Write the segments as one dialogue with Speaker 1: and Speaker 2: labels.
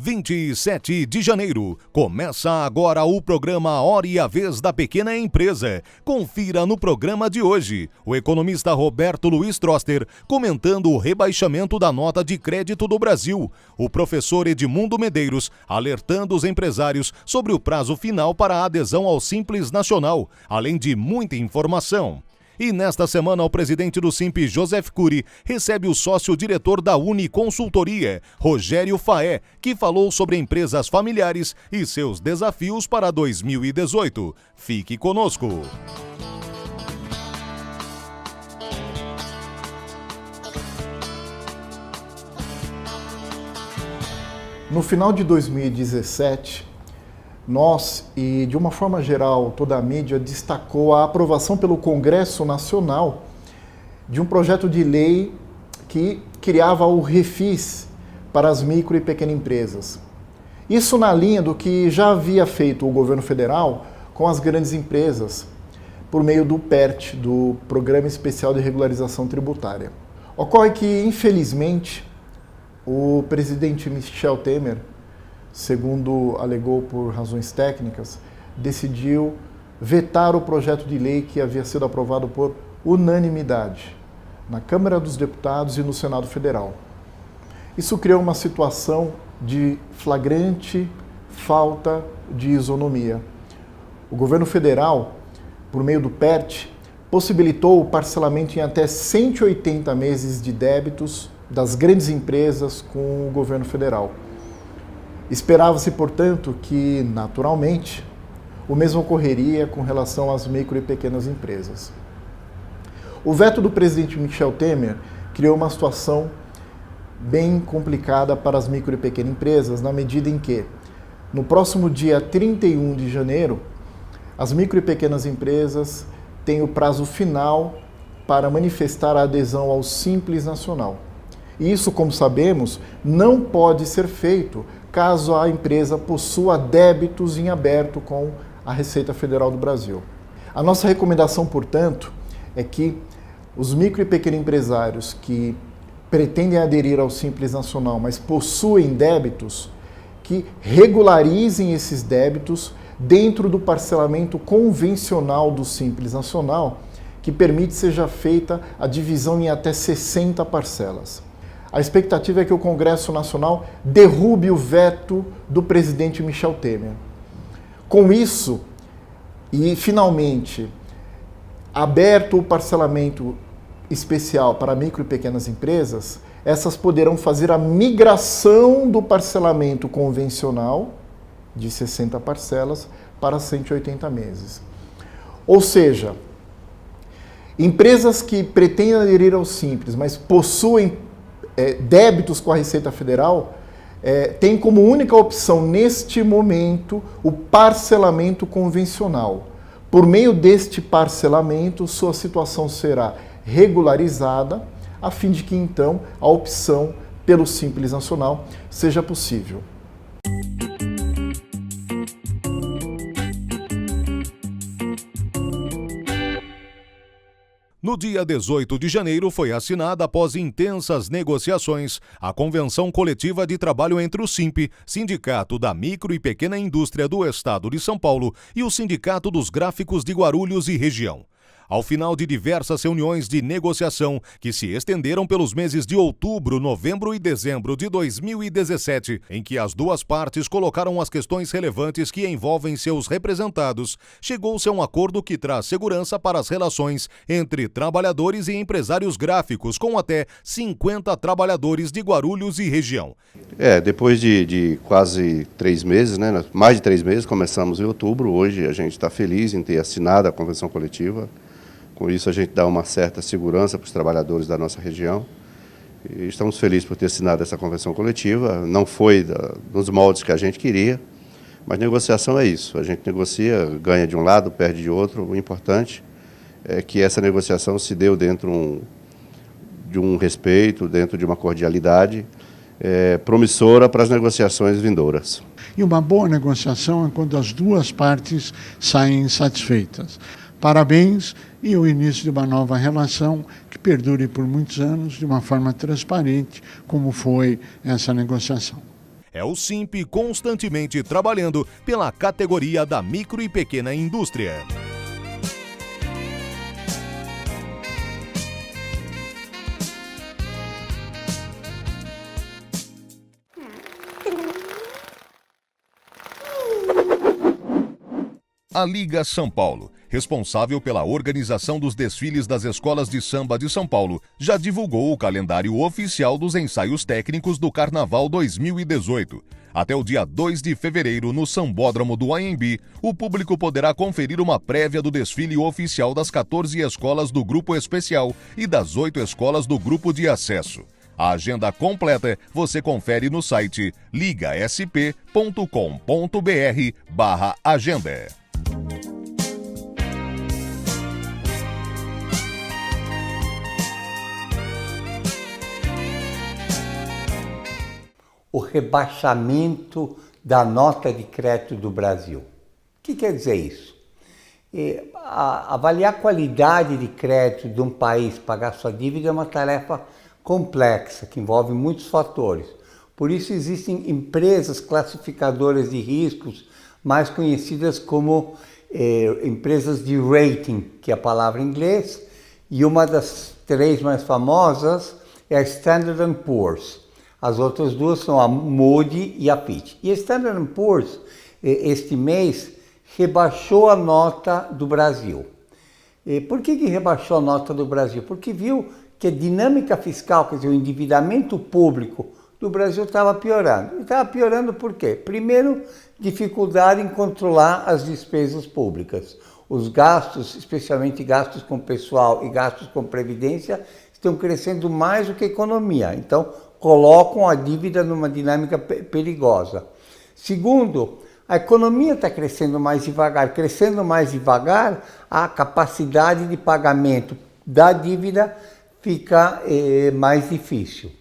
Speaker 1: 27 de janeiro. Começa agora o programa Hora e a Vez da Pequena Empresa. Confira no programa de hoje o economista Roberto Luiz Troster comentando o rebaixamento da nota de crédito do Brasil. O professor Edmundo Medeiros alertando os empresários sobre o prazo final para a adesão ao Simples Nacional, além de muita informação. E nesta semana, o presidente do Simp, Joseph Cury, recebe o sócio-diretor da Uni Consultoria, Rogério Faé, que falou sobre empresas familiares e seus desafios para 2018. Fique conosco.
Speaker 2: No final de 2017, nós, e de uma forma geral toda a mídia, destacou a aprovação pelo Congresso Nacional de um projeto de lei que criava o Refis para as micro e pequenas empresas. Isso na linha do que já havia feito o governo federal com as grandes empresas, por meio do PERT, do Programa Especial de Regularização Tributária. Ocorre que, infelizmente, o presidente Michel Temer, segundo alegou por razões técnicas, decidiu vetar o projeto de lei que havia sido aprovado por unanimidade na Câmara dos Deputados e no Senado Federal. Isso criou uma situação de flagrante falta de isonomia. O governo federal, por meio do PERT, possibilitou o parcelamento em até 180 meses de débitos das grandes empresas com o governo federal. Esperava-se, portanto, que, naturalmente, o mesmo ocorreria com relação às micro e pequenas empresas. O veto do presidente Michel Temer criou uma situação bem complicada para as micro e pequenas empresas, na medida em que, no próximo dia 31 de janeiro, as micro e pequenas empresas têm o prazo final para manifestar a adesão ao Simples Nacional. E isso, como sabemos, não pode ser feito caso a empresa possua débitos em aberto com a Receita Federal do Brasil. A nossa recomendação, portanto, é que os micro e pequenos empresários que pretendem aderir ao Simples Nacional, mas possuem débitos, que regularizem esses débitos dentro do parcelamento convencional do Simples Nacional, que permite seja feita a divisão em até 60 parcelas. A expectativa é que o Congresso Nacional derrube o veto do presidente Michel Temer. Com isso, e finalmente, aberto o parcelamento especial para micro e pequenas empresas, essas poderão fazer a migração do parcelamento convencional, de 60 parcelas, para 180 meses. Ou seja, empresas que pretendem aderir ao Simples, mas possuem débitos com a Receita Federal, tem como única opção, neste momento, o parcelamento convencional. Por meio deste parcelamento, sua situação será regularizada, a fim de que, então, a opção pelo Simples Nacional seja possível.
Speaker 1: No dia 18 de janeiro foi assinada, após intensas negociações, a Convenção Coletiva de Trabalho entre o SIMP, Sindicato da Micro e Pequena Indústria do Estado de São Paulo, e o Sindicato dos Gráficos de Guarulhos e Região. Ao final de diversas reuniões de negociação que se estenderam pelos meses de outubro, novembro e dezembro de 2017, em que as duas partes colocaram as questões relevantes que envolvem seus representados, chegou-se a um acordo que traz segurança para as relações entre trabalhadores e empresários gráficos, com até 50 trabalhadores de Guarulhos e região.
Speaker 3: Depois de quase 3 meses, mais de 3 meses, começamos em outubro. Hoje a gente está feliz em ter assinado a Convenção Coletiva. Com isso, a gente dá uma certa segurança para os trabalhadores da nossa região. E estamos felizes por ter assinado essa convenção coletiva. Não foi nos moldes que a gente queria, mas negociação é isso. A gente negocia, ganha de um lado, perde de outro. O importante é que essa negociação se deu dentro de um respeito, dentro de uma cordialidade promissora para as negociações vindouras.
Speaker 4: E uma boa negociação é quando as duas partes saem satisfeitas. Parabéns e o início de uma nova relação que perdure por muitos anos de uma forma transparente, como foi essa negociação.
Speaker 1: É o SINP constantemente trabalhando pela categoria da micro e pequena indústria. A Liga São Paulo, responsável pela organização dos desfiles das escolas de samba de São Paulo, já divulgou o calendário oficial dos ensaios técnicos do Carnaval 2018. Até o dia 2 de fevereiro, no Sambódromo do AMB, o público poderá conferir uma prévia do desfile oficial das 14 escolas do Grupo Especial e das 8 escolas do Grupo de Acesso. A agenda completa você confere no site ligasp.com.br/agenda.
Speaker 5: O rebaixamento da nota de crédito do Brasil. O que quer dizer isso? Avaliar a qualidade de crédito de um país, pagar sua dívida, é uma tarefa complexa, que envolve muitos fatores. Por isso existem empresas classificadoras de riscos, mais conhecidas como empresas de rating, que é a palavra em inglês, e uma das 3 mais famosas é a Standard & Poor's. As outras 2 são a Moody e a Fitch. E a Standard & Poor's, este mês, rebaixou a nota do Brasil. Por que rebaixou a nota do Brasil? Porque viu que a dinâmica fiscal, quer dizer, o endividamento público do Brasil estava piorando. E estava piorando por quê? Primeiro, dificuldade em controlar as despesas públicas. Os gastos, especialmente gastos com pessoal e gastos com previdência, estão crescendo mais do que a economia. Então, colocam a dívida numa dinâmica perigosa. Segundo, a economia está crescendo mais devagar. Crescendo mais devagar, a capacidade de pagamento da dívida fica mais difícil.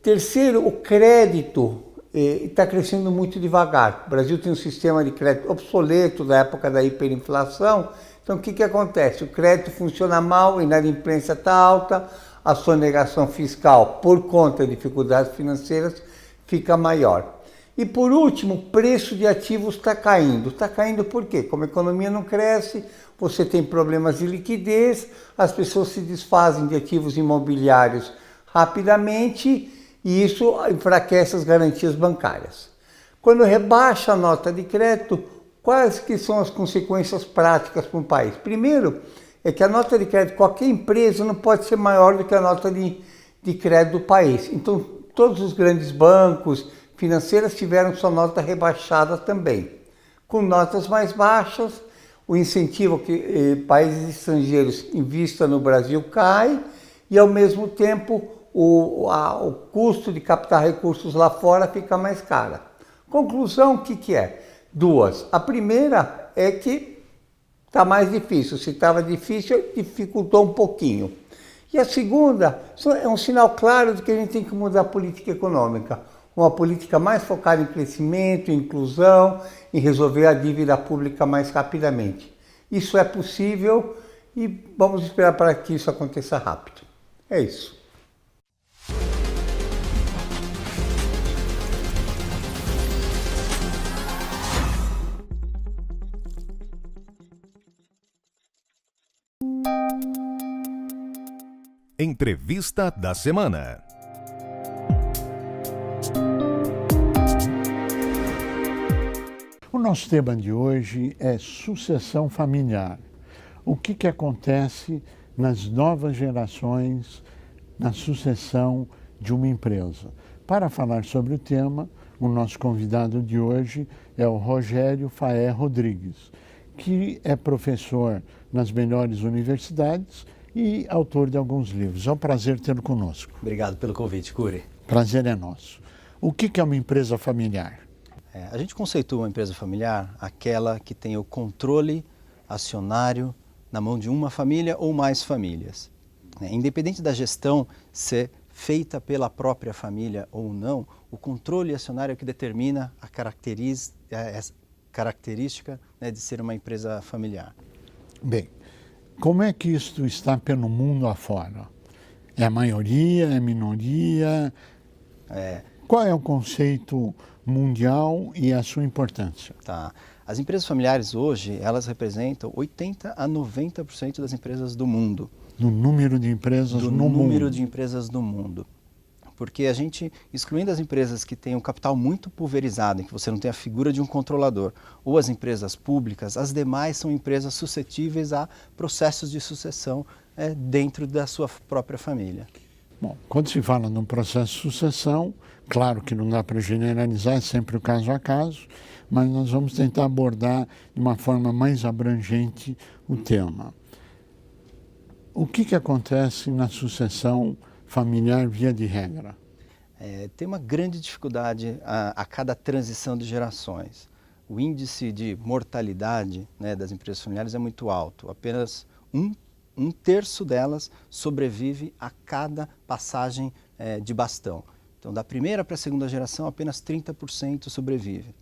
Speaker 5: Terceiro, o crédito está crescendo muito devagar. O Brasil tem um sistema de crédito obsoleto da época da hiperinflação. Então, o que acontece? O crédito funciona mal, a inadimplência está alta, a sonegação fiscal, por conta de dificuldades financeiras, fica maior. E por último, o preço de ativos está caindo. Está caindo por quê? Como a economia não cresce, você tem problemas de liquidez, as pessoas se desfazem de ativos imobiliários rapidamente e isso enfraquece as garantias bancárias. Quando rebaixa a nota de crédito, quais que são as consequências práticas para um país? Primeiro, é que a nota de crédito de qualquer empresa não pode ser maior do que a nota de crédito do país. Então, todos os grandes bancos financeiros tiveram sua nota rebaixada também. Com notas mais baixas, o incentivo que países estrangeiros investam no Brasil cai e, ao mesmo tempo, o custo de captar recursos lá fora fica mais caro. Conclusão, o que é? 2. A primeira é que está mais difícil. Se estava difícil, dificultou um pouquinho. E a segunda é um sinal claro de que a gente tem que mudar a política econômica. Uma política mais focada em crescimento, em inclusão, em resolver a dívida pública mais rapidamente. Isso é possível e vamos esperar para que isso aconteça rápido. É isso.
Speaker 1: Entrevista da semana.
Speaker 4: O nosso tema de hoje é sucessão familiar. O que acontece nas novas gerações na sucessão de uma empresa? Para falar sobre o tema, o nosso convidado de hoje é o Rogério Faé Rodrigues, que é professor nas melhores universidades e autor de alguns livros. É um prazer tê-lo conosco.
Speaker 6: Obrigado pelo convite, Cury.
Speaker 4: Prazer é nosso. O que é uma empresa familiar?
Speaker 6: A gente conceitua uma empresa familiar aquela que tem o controle acionário na mão de uma família ou mais famílias. Independente da gestão ser feita pela própria família ou não, o controle acionário é o que determina a característica de ser uma empresa familiar.
Speaker 4: Bem, como é que isto está pelo mundo afora? É a maioria, é a minoria? Qual é o conceito mundial e a sua importância?
Speaker 6: Tá. As empresas familiares hoje, elas representam 80 a 90% das empresas do mundo.
Speaker 4: Do número de empresas no mundo.
Speaker 6: Do número de empresas do mundo. Porque a gente, excluindo as empresas que têm um capital muito pulverizado, em que você não tem a figura de um controlador, ou as empresas públicas, as demais são empresas suscetíveis a processos de sucessão dentro da sua própria família.
Speaker 4: Bom, quando se fala num processo de sucessão, claro que não dá para generalizar, é sempre o caso a caso, mas nós vamos tentar abordar de uma forma mais abrangente o tema. O que acontece na sucessão familiar via de regra?
Speaker 6: Tem uma grande dificuldade a cada transição de gerações. O índice de mortalidade, né, das empresas familiares é muito alto. Apenas um terço delas sobrevive a cada passagem de bastão. Então, da primeira para a segunda geração, apenas 30% sobrevive.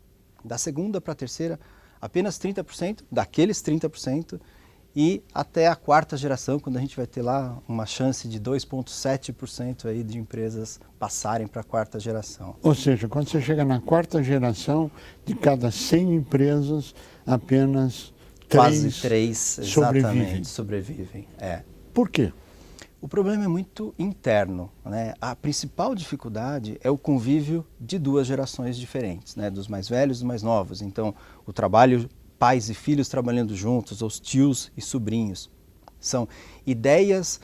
Speaker 6: Da segunda para a terceira, apenas 30%, daqueles 30%, e até a quarta geração, quando a gente vai ter lá uma chance de 2,7% aí de empresas passarem para a quarta geração.
Speaker 4: Ou seja, quando você chega na quarta geração, de cada 100 empresas, apenas
Speaker 6: quase 3 exatamente sobrevivem.
Speaker 4: Por quê?
Speaker 6: O problema é muito interno, né? A principal dificuldade é o convívio de duas gerações diferentes, né? Dos mais velhos e dos mais novos. Então, o trabalho, pais e filhos trabalhando juntos, os tios e sobrinhos. São ideias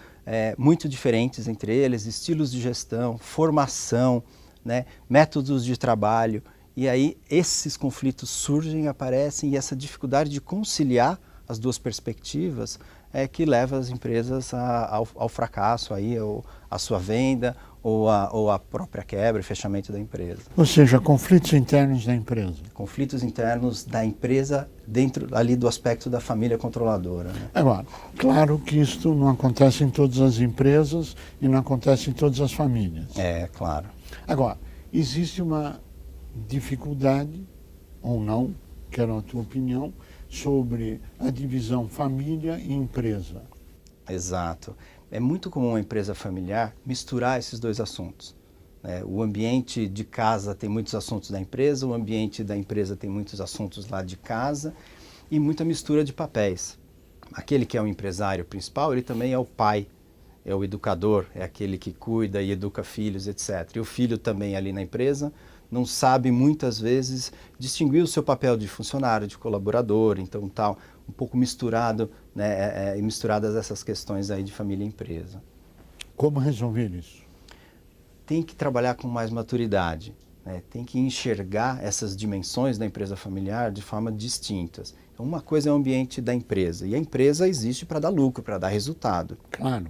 Speaker 6: muito diferentes entre eles, estilos de gestão, formação, né? Métodos de trabalho. E aí esses conflitos surgem, aparecem, e essa dificuldade de conciliar as duas perspectivas é que leva as empresas ao fracasso, aí, ou a sua venda, ou a própria quebra e fechamento da empresa.
Speaker 4: Ou seja, conflitos internos da empresa.
Speaker 6: Conflitos internos da empresa dentro ali do aspecto da família controladora. Né?
Speaker 4: Agora, claro que isto não acontece em todas as empresas e não acontece em todas as famílias.
Speaker 6: Claro.
Speaker 4: Agora, existe uma dificuldade, ou não, quero a tua opinião, sobre a divisão família e empresa.
Speaker 6: Exato. É muito comum a empresa familiar misturar esses dois assuntos. O ambiente de casa tem muitos assuntos da empresa, o ambiente da empresa tem muitos assuntos lá de casa e muita mistura de papéis. Aquele que é o empresário principal, ele também é o pai, é o educador, é aquele que cuida e educa filhos, etc. E o filho também ali na empresa não sabe muitas vezes distinguir o seu papel de funcionário, de colaborador, então tal, um pouco misturado, né, misturadas essas questões aí de família e empresa.
Speaker 4: Como resolver isso?
Speaker 6: Tem que trabalhar com mais maturidade, né? Tem que enxergar essas dimensões da empresa familiar de forma distintas. Então, uma coisa é o ambiente da empresa, e a empresa existe para dar lucro, para dar resultado.
Speaker 4: Claro.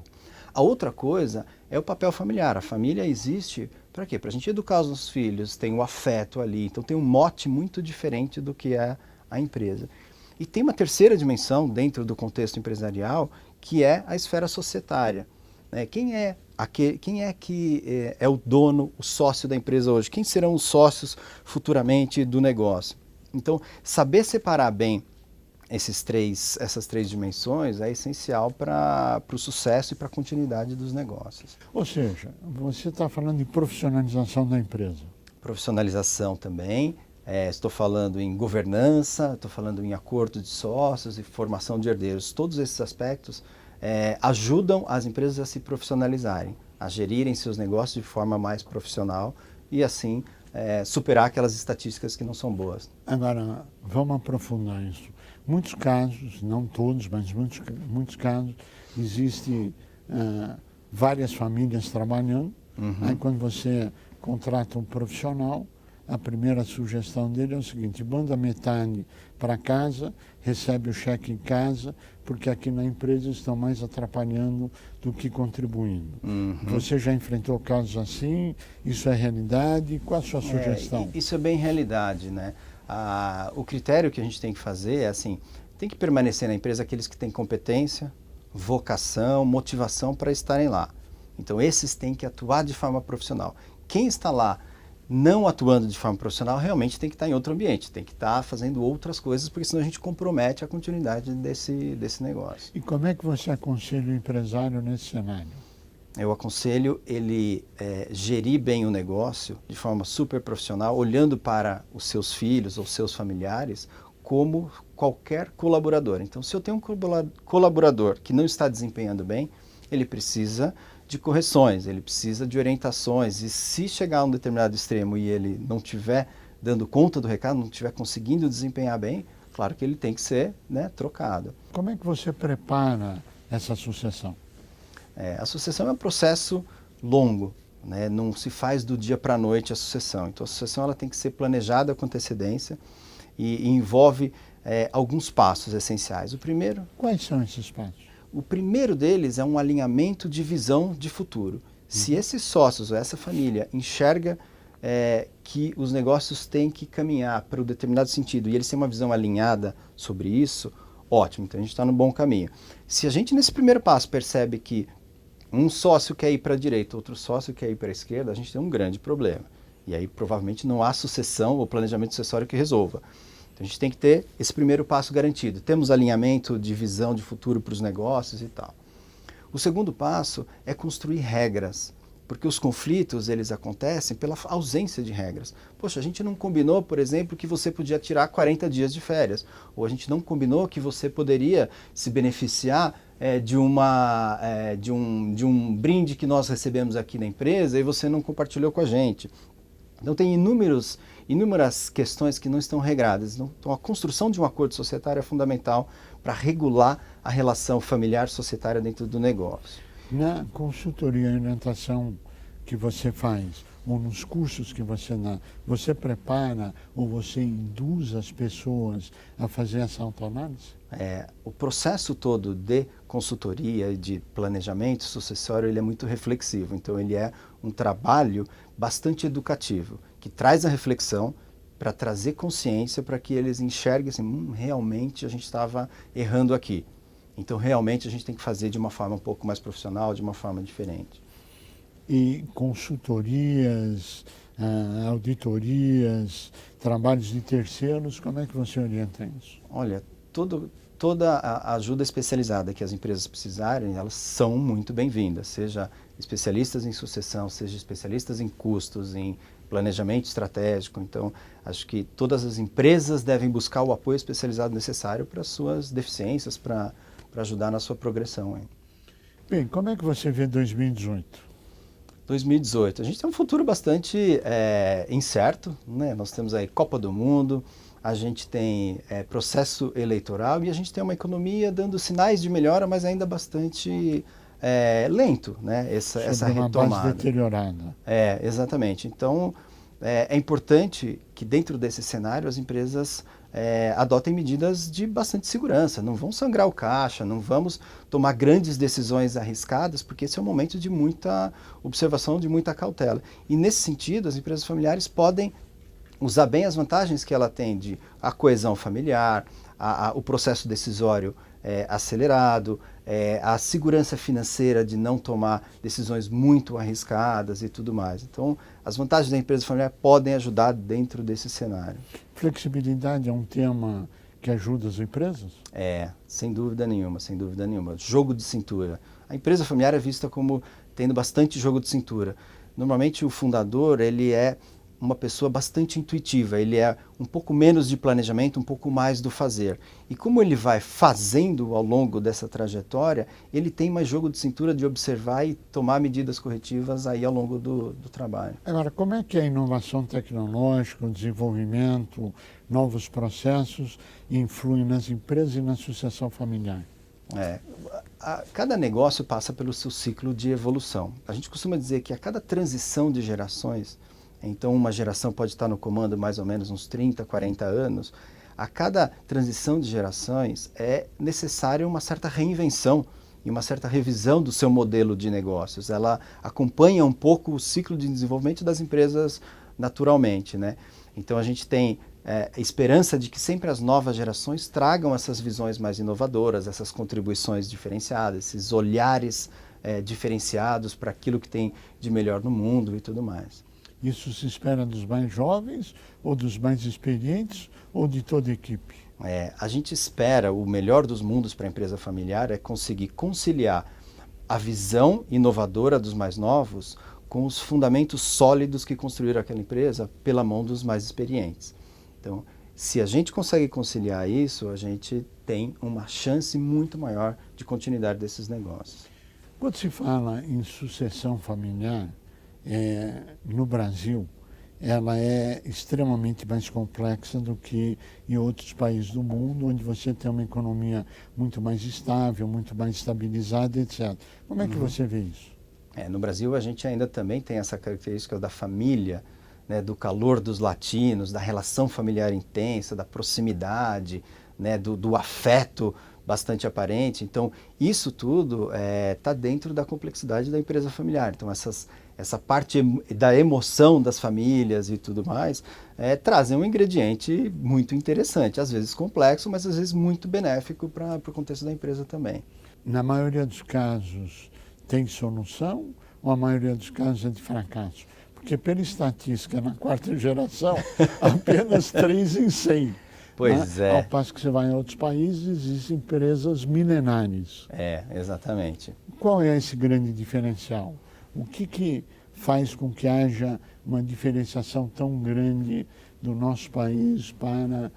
Speaker 6: A outra coisa é o papel familiar. A família existe para quê? Para a gente educar os nossos filhos, tem o afeto ali, então tem um mote muito diferente do que é a empresa. E tem uma terceira dimensão dentro do contexto empresarial, que é a esfera societária. Quem é que é o dono, o sócio da empresa hoje? Quem serão os sócios futuramente do negócio? Então, saber separar bem essas três dimensões é essencial para o sucesso e para a continuidade dos negócios.
Speaker 4: Ou seja, você está falando de profissionalização da empresa.
Speaker 6: Profissionalização também. Estou falando em governança, estou falando em acordo de sócios e formação de herdeiros. Todos esses aspectos ajudam as empresas a se profissionalizarem, a gerirem seus negócios de forma mais profissional e assim superar aquelas estatísticas que não são boas.
Speaker 4: Agora, vamos aprofundar isso. Muitos casos, não todos, mas muitos casos, existem várias famílias trabalhando. Aí quando você contrata um profissional, a primeira sugestão dele é o seguinte: manda metade para casa, recebe o cheque em casa, porque aqui na empresa estão mais atrapalhando do que contribuindo. Você já enfrentou casos assim? Isso é realidade? Qual a sua sugestão?
Speaker 6: Isso é bem realidade, né? O critério que a gente tem que fazer é assim, tem que permanecer na empresa aqueles que têm competência, vocação, motivação para estarem lá. Então esses têm que atuar de forma profissional. Quem está lá não atuando de forma profissional realmente tem que estar em outro ambiente, tem que estar fazendo outras coisas, porque senão a gente compromete a continuidade desse negócio.
Speaker 4: E como é que você aconselha o empresário nesse cenário?
Speaker 6: Eu aconselho ele gerir bem o negócio de forma super profissional, olhando para os seus filhos ou seus familiares como qualquer colaborador. Então, se eu tenho um colaborador que não está desempenhando bem, ele precisa de correções, ele precisa de orientações, e se chegar a um determinado extremo e ele não estiver dando conta do recado, não estiver conseguindo desempenhar bem, claro que ele tem que ser, né, trocado.
Speaker 4: Como é que você prepara essa sucessão?
Speaker 6: A sucessão é um processo longo, né? Não se faz do dia para a noite a sucessão. Então, a sucessão ela tem que ser planejada com antecedência e envolve alguns passos essenciais. O primeiro...
Speaker 4: Quais são esses passos?
Speaker 6: O primeiro deles é um alinhamento de visão de futuro. Se esses sócios ou essa família enxerga que os negócios têm que caminhar para um determinado sentido e eles têm uma visão alinhada sobre isso, ótimo, então a gente está no bom caminho. Se a gente nesse primeiro passo percebe que um sócio quer ir para a direita, outro sócio quer ir para a esquerda, a gente tem um grande problema. E aí provavelmente não há sucessão ou planejamento sucessório que resolva. Então a gente tem que ter esse primeiro passo garantido. Temos alinhamento de visão de futuro para os negócios e tal. O segundo passo é construir regras, porque os conflitos eles acontecem pela ausência de regras. Poxa, a gente não combinou, por exemplo, que você podia tirar 40 dias de férias, ou a gente não combinou que você poderia se beneficiar de um brinde que nós recebemos aqui na empresa e você não compartilhou com a gente. Então tem inúmeras questões que não estão regradas. Então a construção de um acordo societário é fundamental para regular a relação familiar societária dentro do negócio.
Speaker 4: Na consultoria e orientação que você faz, ou nos cursos que você dá, você prepara ou você induz as pessoas a fazer essa autoanálise?
Speaker 6: O processo todo de consultoria e de planejamento sucessório ele é muito reflexivo. Então ele é um trabalho bastante educativo, que traz a reflexão para trazer consciência para que eles enxerguem assim, realmente a gente estava errando aqui. Então realmente a gente tem que fazer de uma forma um pouco mais profissional, de uma forma diferente.
Speaker 4: E consultorias, auditorias, trabalhos de terceiros, como é que você orienta isso?
Speaker 6: Olha, toda a ajuda especializada que as empresas precisarem, elas são muito bem-vindas, seja especialistas em sucessão, seja especialistas em custos, em planejamento estratégico. Então, acho que todas as empresas devem buscar o apoio especializado necessário para suas deficiências, para ajudar na sua progressão. Hein?
Speaker 4: Bem, como é que você vê 2018?
Speaker 6: 2018, a gente tem um futuro bastante incerto, né? Nós temos aí Copa do Mundo, a gente tem processo eleitoral e a gente tem uma economia dando sinais de melhora, mas ainda bastante lento, né? Essa retomada.
Speaker 4: Base deteriorada.
Speaker 6: Exatamente. Então, é importante que dentro desse cenário as empresas adotem medidas de bastante segurança. Não vão sangrar o caixa, não vamos tomar grandes decisões arriscadas, porque esse é um momento de muita observação, de muita cautela. E nesse sentido, as empresas familiares podem usar bem as vantagens que ela tem de a coesão familiar, o processo decisório acelerado, a segurança financeira de não tomar decisões muito arriscadas e tudo mais. Então, as vantagens da empresa familiar podem ajudar dentro desse cenário.
Speaker 4: Flexibilidade é um tema que ajuda as empresas?
Speaker 6: Sem dúvida nenhuma, sem dúvida nenhuma. Jogo de cintura. A empresa familiar é vista como tendo bastante jogo de cintura. Normalmente o fundador, ele é uma pessoa bastante intuitiva, ele é um pouco menos de planejamento, um pouco mais do fazer. E como ele vai fazendo ao longo dessa trajetória, ele tem mais jogo de cintura de observar e tomar medidas corretivas aí ao longo do trabalho.
Speaker 4: Agora, como é que a inovação tecnológica, o desenvolvimento, novos processos influem nas empresas e na sucessão familiar?
Speaker 6: Cada negócio passa pelo seu ciclo de evolução. A gente costuma dizer que a cada transição de gerações, então uma geração pode estar no comando mais ou menos uns 30, 40 anos, a cada transição de gerações é necessária uma certa reinvenção e uma certa revisão do seu modelo de negócios. Ela acompanha um pouco o ciclo de desenvolvimento das empresas naturalmente, né? Então a gente tem esperança de que sempre as novas gerações tragam essas visões mais inovadoras, essas contribuições diferenciadas, esses olhares diferenciados para aquilo que tem de melhor no mundo e tudo mais.
Speaker 4: Isso se espera dos mais jovens, ou dos mais experientes, ou de toda a equipe?
Speaker 6: A gente espera o melhor dos mundos para a empresa familiar é conseguir conciliar a visão inovadora dos mais novos com os fundamentos sólidos que construíram aquela empresa pela mão dos mais experientes. Então, se a gente consegue conciliar isso, a gente tem uma chance muito maior de continuidade desses negócios.
Speaker 4: Quando se fala em sucessão familiar, no Brasil, ela é extremamente mais complexa do que em outros países do mundo, onde você tem uma economia muito mais estável, muito mais estabilizada, etc. Como é que você vê isso?
Speaker 6: No Brasil, a gente ainda também tem essa característica da família, né, do calor dos latinos, da relação familiar intensa, da proximidade, né, do afeto bastante aparente. Então, isso tudo está dentro da complexidade da empresa familiar. Então, essa parte da emoção das famílias e tudo mais trazem um ingrediente muito interessante, às vezes complexo, mas às vezes muito benéfico para o contexto da empresa também.
Speaker 4: Na maioria dos casos, tem solução ou a maioria dos casos é de fracasso? Porque pela estatística, na quarta geração, apenas 3 em 100.
Speaker 6: Pois
Speaker 4: né? Ao passo que você vai em outros países, existem empresas milenares.
Speaker 6: Exatamente.
Speaker 4: Qual é esse grande diferencial? O que faz com que haja uma diferenciação tão grande do nosso país para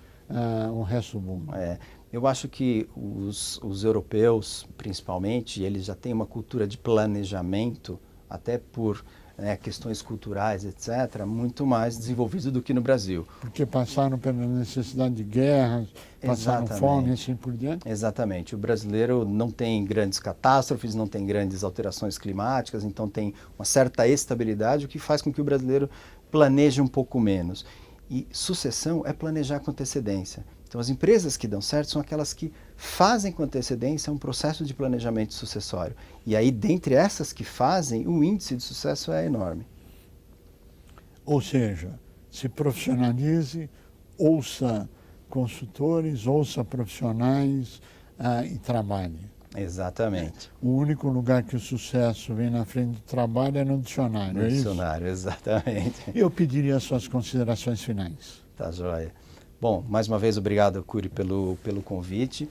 Speaker 4: o resto do mundo?
Speaker 6: Eu acho que os europeus, principalmente, eles já têm uma cultura de planejamento, até por questões culturais, etc., muito mais desenvolvida do que no Brasil.
Speaker 4: Porque passaram pela necessidade de guerras, passaram fome e assim por diante?
Speaker 6: Exatamente. O brasileiro não tem grandes catástrofes, não tem grandes alterações climáticas, então tem uma certa estabilidade, o que faz com que o brasileiro planeje um pouco menos. E sucessão é planejar com antecedência. Então, as empresas que dão certo são aquelas que fazem com antecedência um processo de planejamento sucessório. E aí, dentre essas que fazem, o índice de sucesso é enorme.
Speaker 4: Ou seja, se profissionalize, ouça consultores, ouça profissionais e trabalhe.
Speaker 6: Exatamente.
Speaker 4: O único lugar que o sucesso vem na frente do trabalho é no dicionário,
Speaker 6: no dicionário, exatamente.
Speaker 4: Eu pediria as suas considerações finais.
Speaker 6: Tá joia. Bom, mais uma vez, obrigado, Cury, pelo convite.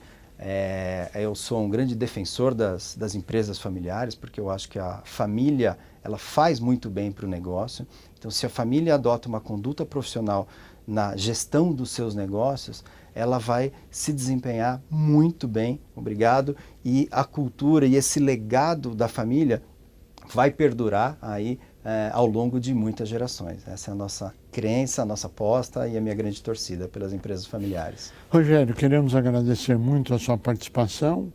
Speaker 6: Eu sou um grande defensor das empresas familiares, porque eu acho que a família ela faz muito bem para o negócio. Então, se a família adota uma conduta profissional na gestão dos seus negócios, ela vai se desempenhar muito bem, obrigado, e a cultura e esse legado da família vai perdurar aí ao longo de muitas gerações. Essa é a nossa crença, a nossa aposta e a minha grande torcida pelas empresas familiares.
Speaker 4: Rogério, queremos agradecer muito a sua participação,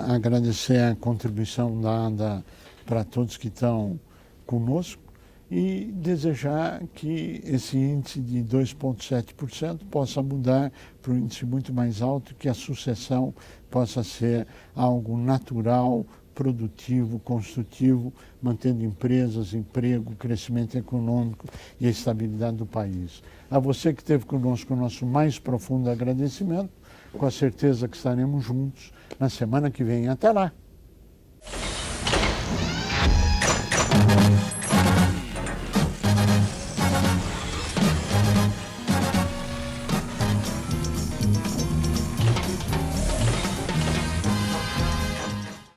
Speaker 4: agradecer a contribuição dada para todos que estão conosco e desejar que esse índice de 2,7% possa mudar para um índice muito mais alto, que a sucessão possa ser algo natural, produtivo, construtivo, mantendo empresas, emprego, crescimento econômico e a estabilidade do país. A você que esteve conosco, o nosso mais profundo agradecimento, com a certeza que estaremos juntos na semana que vem. Até lá!